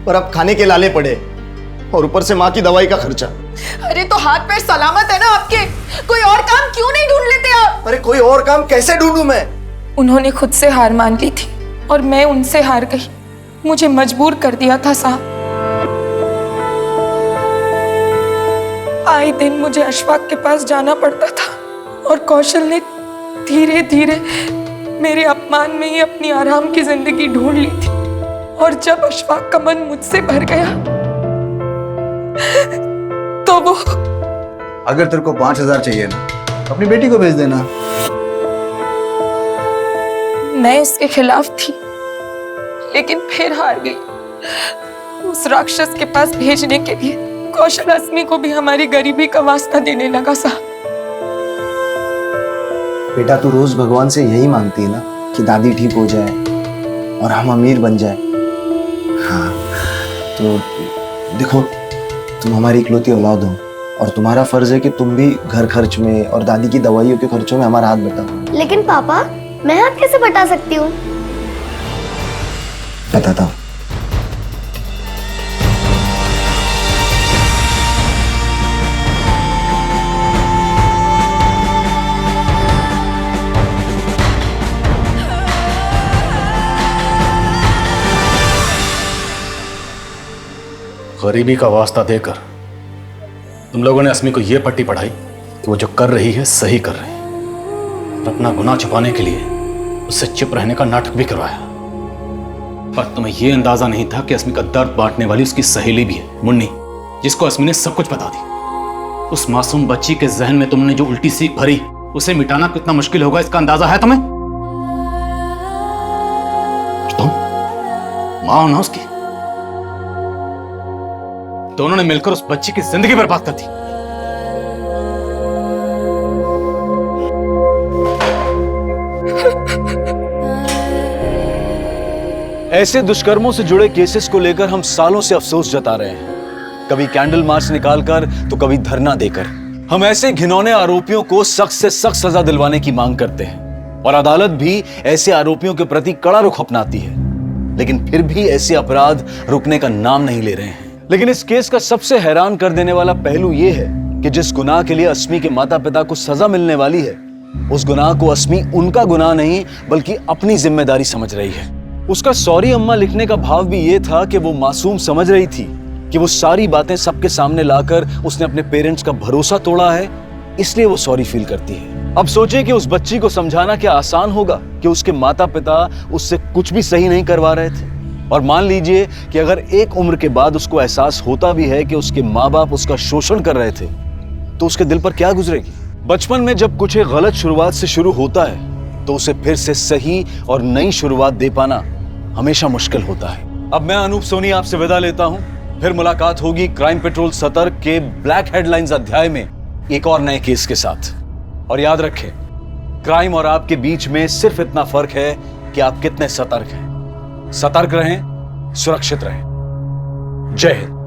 पर अब खाने के लाले पड़े और ऊपर से माँ की दवाई का खर्चा। अरे तो हाथ पैर सलामत है ना आपके? कोई और काम क्यों नहीं ढूंढ लेते आप? अरे कोई और काम कैसे ढूंढूं मैं? उन्होंने खुद से हार मान ली थी और मैं उनसे हार गई। मुझे मजबूर कर दिया था साहब। आए दिन मुझे अशफाक के पास जाना पड़ता था और कौशल ने धीरे धीरे मेरे अपमान में ही अपनी आराम की जिंदगी ढूंढ ली थी। और जब अशफाक का मन मुझसे भर गया तो वो... अगर तेरे को 5,000 चाहिए ना, अपनी बेटी को भेज देना। मैं इसके खिलाफ थी, लेकिन फिर हार गई। उस राक्षस के पास भेजने के लिए कौशल अस्मी को भी हमारी गरीबी का वास्ता देने लगा साहब। बेटा तू रोज भगवान से यही मांगती है ना कि दादी ठीक हो जाए और हम अमीर बन जाए। हाँ तो देखो, तुम हमारी इकलौती औलाद हो और तुम्हारा फर्ज है कि तुम भी घर खर्च में और दादी की दवाइयों के खर्चों में हमारा हाथ बटाओ। लेकिन पापा, मैं हाथ कैसे बटा सकती हूँ? बताता हूँ। गरीबी का वास्ता देकर तुम लोगों ने अस्मी को यह पट्टी पढ़ाई कि वो जो कर रही है सही कर रही है, और अपना गुनाह छुपाने के लिए उससे चुप रहने का नाटक भी करवाया। पर तुम्हें यह अंदाजा नहीं था कि अस्मी का दर्द बांटने वाली उसकी सहेली भी है, मुन्नी, जिसको अस्मी ने सब कुछ बता दी। उस मासूम बच्ची के जहन में तुमने जो उल्टी सीख भरी, उसे मिटाना कितना मुश्किल होगा इसका अंदाजा है तुम्हें? तुम मां हो ना उसकी, दोनों ने मिलकर उस बच्ची की जिंदगी बर्बाद कर दी। ऐसे दुष्कर्मों से जुड़े केसेस को लेकर हम सालों से अफसोस जता रहे हैं, कभी कैंडल मार्च निकालकर तो कभी धरना देकर। हम ऐसे घिनौने आरोपियों को सख्त से सख्त सजा दिलवाने की मांग करते हैं और अदालत भी ऐसे आरोपियों के प्रति कड़ा रुख अपनाती है, लेकिन फिर भी ऐसे अपराध रुकने का नाम नहीं ले रहे हैं। लेकिन इस केस का सबसे हैरान कर देने वाला पहलू यह है कि जिस गुनाह के लिए अस्मी के माता पिता को सजा मिलने वाली है, उस गुनाह को अस्मी उनका गुनाह नहीं बल्कि अपनी जिम्मेदारी समझ रही है। उसका सॉरी अम्मा लिखने का भाव भी यह था कि वो मासूम समझ रही थी कि वो सारी बातें सबके सामने लाकर उसने अपने पेरेंट्स का भरोसा तोड़ा है, इसलिए वो सॉरी फील करती है। अब सोचे कि उस बच्ची को समझाना क्या आसान होगा कि उसके माता पिता उससे कुछ भी सही नहीं करवा रहे थे। और मान लीजिए कि अगर एक उम्र के बाद उसको एहसास होता भी है कि उसके माँ बाप उसका शोषण कर रहे थे, तो उसके दिल पर क्या गुजरेगी? बचपन में जब कुछ एक गलत शुरुआत से शुरू होता है तो उसे फिर से सही और नई शुरुआत दे पाना हमेशा मुश्किल होता है। अब मैं अनूप सोनी आपसे विदा लेता हूं, फिर मुलाकात होगी क्राइम पेट्रोल सतर्क के ब्लैक हेडलाइंस अध्याय में एक और नए केस के साथ। और याद रखें, क्राइम और आपके बीच में सिर्फ इतना फर्क है कि आप कितने सतर्क हैं। सतर्क रहें, सुरक्षित रहें। जय हिंद।